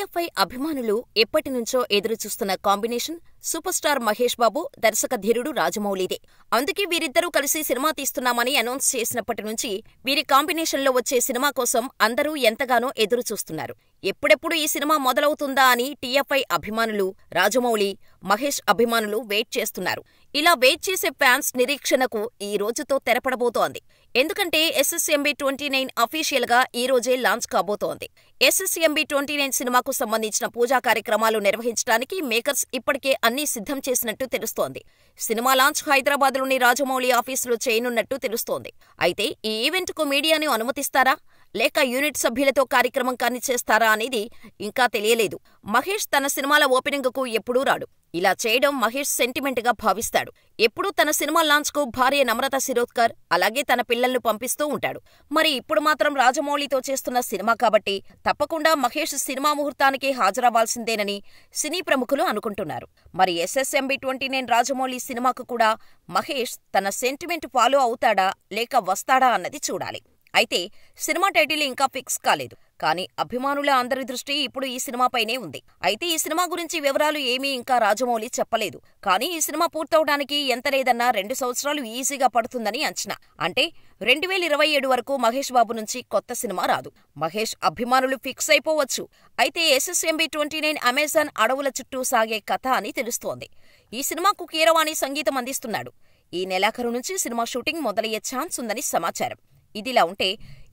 TFI అభిమానులు ఎప్పటినుంచో ఎదురుచూస్తున్న combination super star Mahesh Babu, దర్శక ధీరుడు రాజమౌళిదే. అందుకే వీరిద్దరూ కలిసి సినిమా తీస్తున్నామని అనౌన్స్ చేసినప్పటి నుంచి వీరి కాంబినేషన్లో వచ్చే సినిమా కోసం అందరూ ఎంతగానో ఎదురుచూస్తున్నారు. ఎప్పుడెప్పుడు ఈ సినిమా మొదలవుతుందా అని టీఎఫ్ఐ అభిమానులు, రాజమౌళి, మహేష్ అభిమానులు వెయిట్ చేస్తున్నారు. ఇలా వెయిట్ చేసే ఫ్యాన్స్ నిరీక్షణకు ఈ రోజుతో తెరపడబోతోంది. ఎందుకంటే ఎస్ఎస్ఎంబీ 29 అఫీషియల్ గా ఈ రోజే లాంచ్ కాబోతోంది. ఎస్ఎస్ఎంబీ 29 సినిమాకు సంబంధించిన పూజా కార్యక్రమాలు నిర్వహించడానికి మేకర్స్ ఇప్పటికే అన్నీ సిద్ధం చేసినట్టు తెలుస్తోంది. సినిమా లాంచ్ హైదరాబాద్లోని రాజమౌళి ఆఫీసులో చేయనున్నట్టు తెలుస్తోంది. అయితే ఈ ఈవెంట్కు మీడియాను అనుమతిస్తారా, లేక యూనిట్ సభ్యులతో కార్యక్రమం కానిచ్చేస్తారా అనేది ఇంకా తెలియలేదు. మహేష్ తన సినిమాల ఓపెనింగ్కు ఎప్పుడూ రాడు. ఇలా చేయడం మహేష్ సెంటిమెంట్ గా భావిస్తాడు. ఎప్పుడూ తన సినిమా లాంచ్ కు భార్య నమ్రత శిరోద్కర్, అలాగే తన పిల్లల్ని పంపిస్తూ ఉంటాడు. మరి ఇప్పుడు మాత్రం రాజమౌళితో చేస్తున్న సినిమా కాబట్టి తప్పకుండా మహేష్ సినిమా ముహూర్తానికి హాజరవ్వాల్సిందేనని సినీ ప్రముఖులు అనుకుంటున్నారు. మరి ఎస్ఎస్ఎంబీ 29 రాజమౌళి సినిమాకు కూడా మహేష్ తన సెంటిమెంట్ ఫాలో అవుతాడా, లేక వస్తాడా అన్నది చూడాలి. అయితే సినిమా టైటిల్ ఇంకా ఫిక్స్ కాలేదు. కానీ అభిమానుల అందరి దృష్టి ఇప్పుడు ఈ సినిమాపైనే ఉంది. అయితే ఈ సినిమా గురించి వివరాలు ఏమీ ఇంకా రాజమౌళి చెప్పలేదు. కానీ ఈ సినిమా పూర్తవడానికి ఎంత లేదన్నా 2 సంవత్సరాలు ఈజీగా పడుతుందని అంచనా. అంటే 2027 వరకు మహేష్ బాబు నుంచి కొత్త సినిమా రాదు. మహేష్ అభిమానులు ఫిక్స్ అయిపోవచ్చు. అయితే ఎస్ఎస్ఎంబీ 29 అమెజాన్ అడవుల చుట్టూ సాగే కథ అని తెలుస్తోంది. ఈ సినిమాకు కీరవాణి సంగీతం అందిస్తున్నాడు. ఈ నెలాఖరు నుంచి సినిమా షూటింగ్ మొదలయ్యే ఛాన్స్ ఉందని సమాచారం. ఇదిలా ఉంటే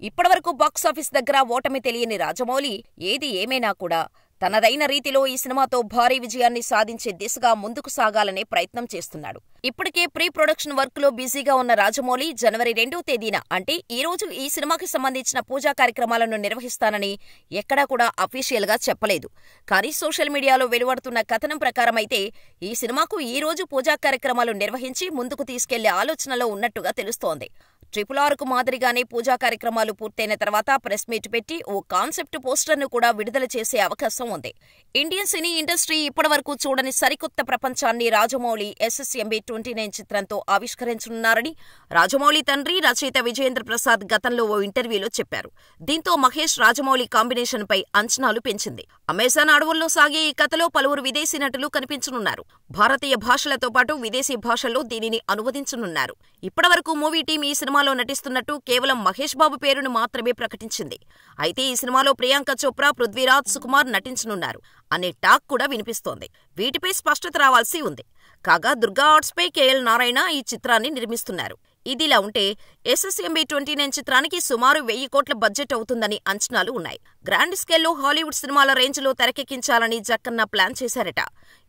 ఇప్పటివరకు బాక్సాఫీస్ దగ్గర ఓటమి తెలియని రాజమౌళి ఏది ఏమైనా కూడా తనదైన రీతిలో ఈ సినిమాతో భారీ విజయాన్ని సాధించే దిశగా ముందుకు సాగాలనే ప్రయత్నం చేస్తున్నాడు. ఇప్పటికే ప్రీ ప్రొడక్షన్ వర్క్ లో బిజీగా ఉన్న రాజమౌళి జనవరి 2వ తేదీన అంటే ఈ రోజు ఈ సినిమాకి సంబంధించిన పూజా కార్యక్రమాలను నిర్వహిస్తానని ఎక్కడా కూడా అఫీషియల్ గా చెప్పలేదు. కానీ సోషల్ మీడియాలో వెలువడుతున్న కథనం ప్రకారమైతే ఈ సినిమాకు ఈ రోజు పూజా కార్యక్రమాలు నిర్వహించి ముందుకు తీసుకెళ్లే ఆలోచనలో ఉన్నట్టుగా తెలుస్తోంది. RRR మాదిరిగానే పూజా కార్యక్రమాలు పూర్తయిన తర్వాత ప్రెస్ మీట్ పెట్టి ఓ కాన్సెప్ట్ పోస్టర్ను కూడా విడుదల చేసే అవకాశం ఉంది. ఇండియన్ సినీ ఇండస్ట్రీ ఇప్పటివరకు చూడని సరికొత్త ప్రపంచాన్ని రాజమౌళి ఎస్ఎస్ఎంబీ 29 చిత్రంతో ఆవిష్కరించనున్నారని రాజమౌళి తండ్రి, రచయిత విజయేంద్ర ప్రసాద్ గతంలో ఓ ఇంటర్వ్యూలో చెప్పారు. దీంతో మహేష్ రాజమౌళి కాంబినేషన్ పై అంచనాలు పెంచింది. అమెజాన్ అడవుల్లో సాగే ఈ కథలో పలువురు విదేశీ నటులు కనిపించనున్నారు. భారతీయ భాషలతో పాటు విదేశీ భాషల్లో దీనిని అనువదించనున్నారు. ఇప్పటివరకు మూవీ టీం ఈ సినిమాలో నటిస్తున్నట్టు కేవలం మహేష్ బాబు పేరును మాత్రమే ప్రకటించింది. అయితే ఈ సినిమాలో ప్రియాంక చోప్రా, పృథ్వీరాజ్, సుకుమార్ నటించనున్నారు అనే టాక్ కూడా వినిపిస్తోంది. వీటిపై స్పష్టత రావాల్సి ఉంది. కాగా దుర్గా ఆర్ట్స్ పై కేఎల్ నారాయణ ఈ చిత్రాన్ని నిర్మిస్తున్నారు. ఇదిలా ఉంటే ఎస్ఎస్ఎంబీ 29 చిత్రానికి సుమారు 1000 కోట్ల బడ్జెట్ అవుతుందని అంచనాలు ఉన్నాయి. గ్రాండ్ స్కేల్లో హాలీవుడ్ సినిమాల రేంజ్లో తెరకెక్కించాలని జక్కన్న ప్లాన్ చేశారట.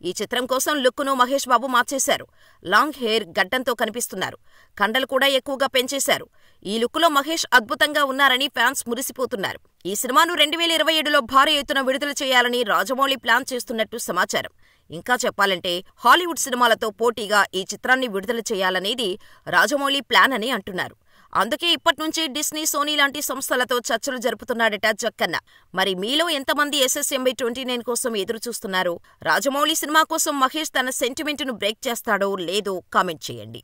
ఈ చిత్రం కోసం లుక్ను మహేష్ బాబు మార్చేశారు. లాంగ్ హెయిర్, గడ్డంతో కనిపిస్తున్నారు. కండలు కూడా ఎక్కువగా పెంచేశారు. ఈ లుక్లో మహేష్ అద్భుతంగా ఉన్నారని ఫ్యాన్స్ మురిసిపోతున్నారు. ఈ సినిమాను 2027లో భారీ ఎత్తున విడుదల చేయాలని రాజమౌళి ప్లాన్ చేస్తున్నట్టు సమాచారం. ఇంకా చెప్పాలంటే హాలీవుడ్ సినిమాలతో పోటీగా ఈ చిత్రాన్ని విడుదల చేయాలనేది రాజమౌళి ప్లాన్ అని అంటున్నారు. అందుకే ఇప్పట్నుంచే డిస్నీ, సోనీ లాంటి సంస్థలతో చర్చలు జరుపుతున్నాడట జక్కన్న. మరి మీలో ఎంతమంది ఎస్ఎస్ఎంబీ 29 కోసం ఎదురుచూస్తున్నారు? రాజమౌళి సినిమా కోసం మహేష్ తన సెంటిమెంట్ను బ్రేక్ చేస్తాడో లేదో కామెంట్ చేయండి.